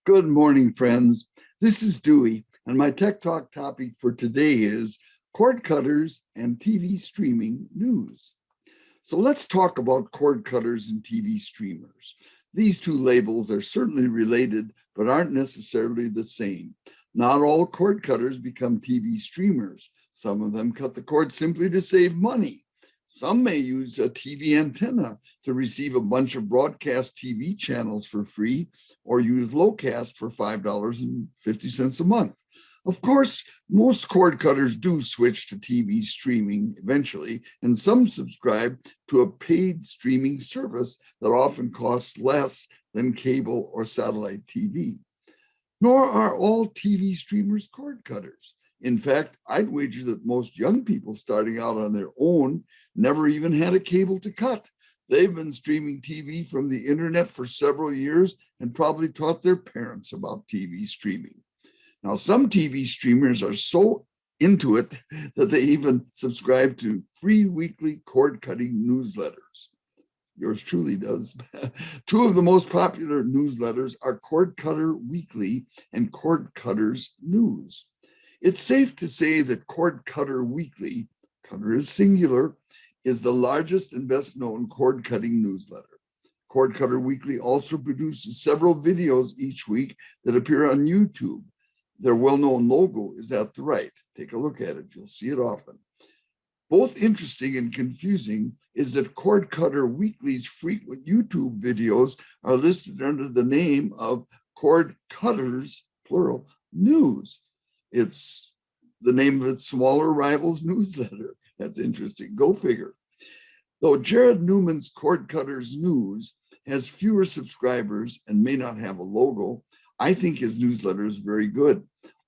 Good morning, friends. This is Dewey, and my Tech Talk topic for today is cord cutters and TV streaming news. So let's talk about cord cutters and TV streamers. These two labels are certainly related, but aren't necessarily the same. Not all cord cutters become TV streamers. Some of them cut the cord simply to save money. Some may use a TV antenna to receive a bunch of broadcast TV channels for free, or use LowCast for $5.50 a month. Of course, most cord cutters do switch to TV streaming eventually, and some subscribe to a paid streaming service that often costs less than cable or satellite TV. Nor are all TV streamers cord cutters. In fact, I'd wager that most young people starting out on their own never even had a cable to cut. They've been streaming TV from the internet for several years and probably taught their parents about TV streaming. Now, some TV streamers are so into it that they even subscribe to free weekly cord cutting newsletters. Yours truly does. Two of the most popular newsletters are Cord Cutter Weekly and Cord Cutters News. It's safe to say that Cord Cutter Weekly, cutter is singular, is the largest and best known cord cutting newsletter. Cord Cutter Weekly also produces several videos each week that appear on YouTube. Their well-known logo is at the right. Take a look at it, you'll see it often. Both interesting and confusing is that Cord Cutter Weekly's frequent YouTube videos are listed under the name of Cord Cutters, plural, News. It's the name of its smaller rival's newsletter. That's interesting. Go figure. Though Jared Newman's Cord Cutters News has fewer subscribers and may not have a logo, I think his newsletter is very good.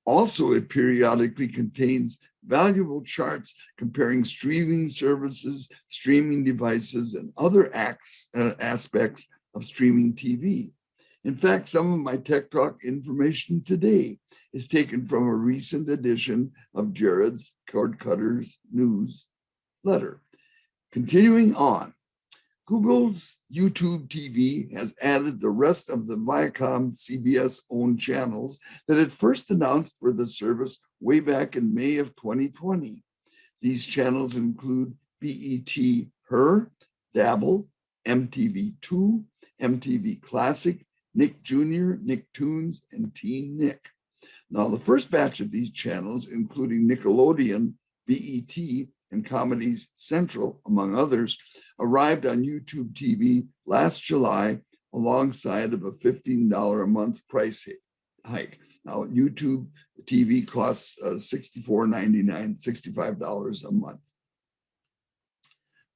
Also, it periodically contains valuable charts comparing streaming services, streaming devices, and other aspects of streaming TV. In fact, some of my Tech Talk information today is taken from a recent edition of Jared's Cord Cutters newsletter. Continuing on, Google's YouTube TV has added the rest of the Viacom CBS-owned channels that it first announced for the service way back in May of 2020. These channels include BET Her, Dabble, MTV2, MTV Classic, Nick Jr., Nicktoons, and Teen Nick. Now, the first batch of these channels, including Nickelodeon, BET, and Comedy Central, among others, arrived on YouTube TV last July alongside of a $15 a month price hike. Now, YouTube TV costs $64.99, $65 a month.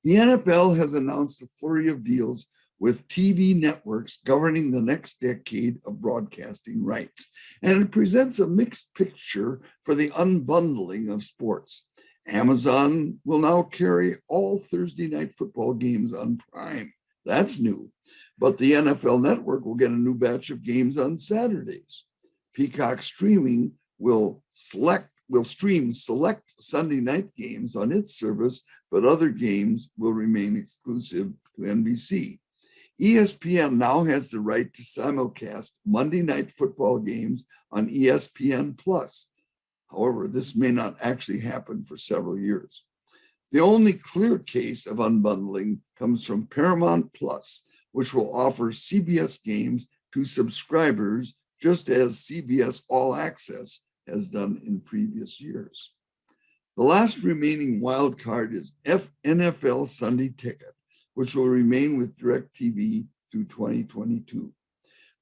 The NFL has announced a flurry of deals with TV networks governing the next decade of broadcasting rights, and it presents a mixed picture for the unbundling of sports. Amazon will now carry all Thursday night football games on Prime. That's new. But the NFL Network will get a new batch of games on Saturdays. Peacock Streaming will stream select Sunday night games on its service, but other games will remain exclusive to NBC. ESPN now has the right to simulcast Monday night football games on ESPN Plus. However, this may not actually happen for several years. The only clear case of unbundling comes from Paramount Plus, which will offer CBS games to subscribers, just as CBS All Access has done in previous years. The last remaining wild card is NFL Sunday Ticket, which will remain with DirecTV through 2022.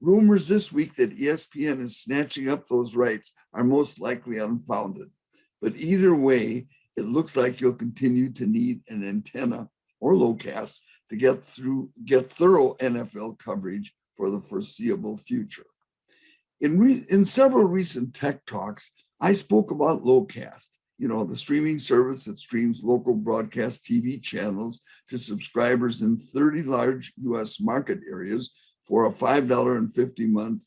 Rumors this week that ESPN is snatching up those rights are most likely unfounded. But either way, it looks like you'll continue to need an antenna or LowCast to get thorough NFL coverage for the foreseeable future. In several recent Tech Talks, I spoke about LowCast, the streaming service that streams local broadcast TV channels to subscribers in 30 large US market areas for a $5.50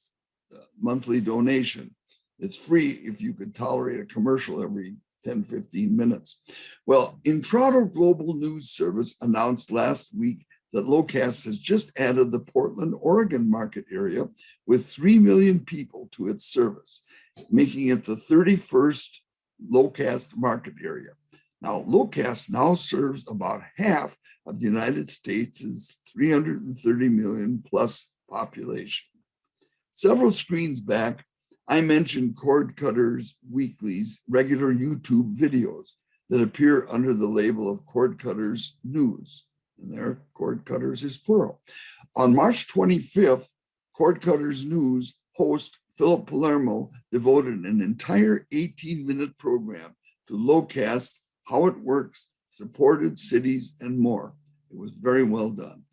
monthly donation. It's free if you could tolerate a commercial every 10, 15 minutes. Well, Intrado Global News Service announced last week that LowCast has just added the Portland, Oregon market area with 3 million people to its service, making it the 31st LowCast market area. Now, LowCast now serves about half of the United States' 330 million plus population. Several screens back, I mentioned Cord Cutters Weekly's regular YouTube videos that appear under the label of Cord Cutters News. And there, Cord Cutters is plural. On March 25th, Cord Cutters News host Philip Palermo devoted an entire 18-minute program to LowCast, how it works, supported cities, and more. It was very well done.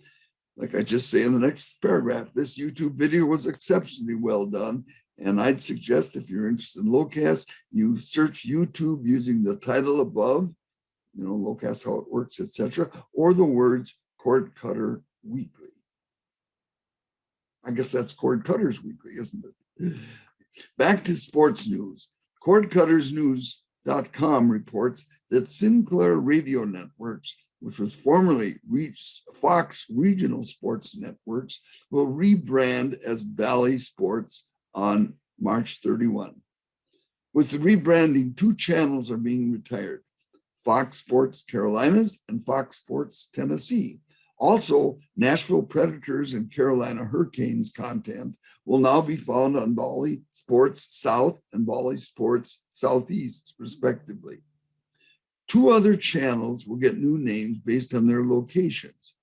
Like I just say in the next paragraph, this YouTube video was exceptionally well done. And I'd suggest if you're interested in LowCast, you search YouTube using the title above, LowCast, how it works, etc., or the words Cord Cutter Weekly. I guess that's Cord Cutters Weekly, isn't it? Back to sports news. CordCuttersNews.com reports that Sinclair Radio Networks, which was formerly Fox Regional Sports Networks, will rebrand as Bally Sports on March 31. With the rebranding, 2 channels are being retired: Fox Sports Carolinas and Fox Sports Tennessee. Also, Nashville Predators and Carolina Hurricanes content will now be found on Bally Sports South and Bally Sports Southeast, respectively. 2 other channels will get new names based on their locations.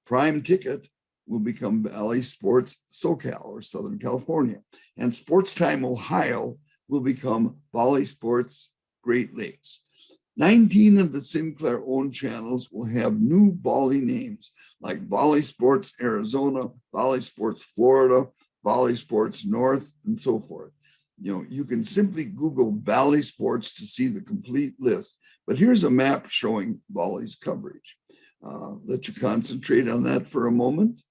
Prime Ticket will become Bally Sports SoCal, or Southern California, and Sports Time Ohio will become Bally Sports Great Lakes. 19 of the Sinclair-owned channels will have new Bally names, like Bally Sports Arizona, Bally Sports Florida, Bally Sports North, and so forth. You can simply Google Bally Sports to see the complete list, but here's a map showing Bally's coverage. Let you concentrate on that for a moment.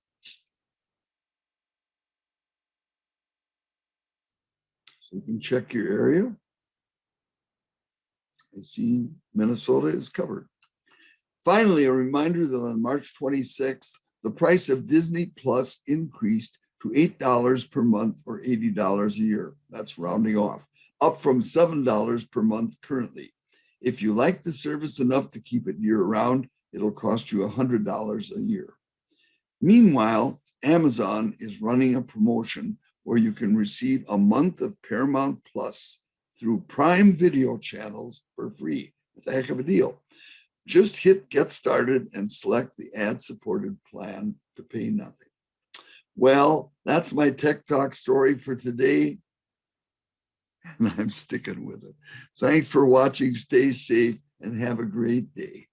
So you can check your area. I see Minnesota is covered. Finally, a reminder that on March 26th, the price of Disney Plus increased to $8 per month or $80 a year. That's rounding off, up from $7 per month currently. If you like the service enough to keep it year-round, it'll cost you $100 a year. Meanwhile, Amazon is running a promotion where you can receive a month of Paramount Plus through Prime Video channels for free. It's a heck of a deal. Just hit Get Started and select the ad-supported plan to pay nothing. Well, that's my Tech Talk story for today, and I'm sticking with it. Thanks for watching. Stay safe and have a great day.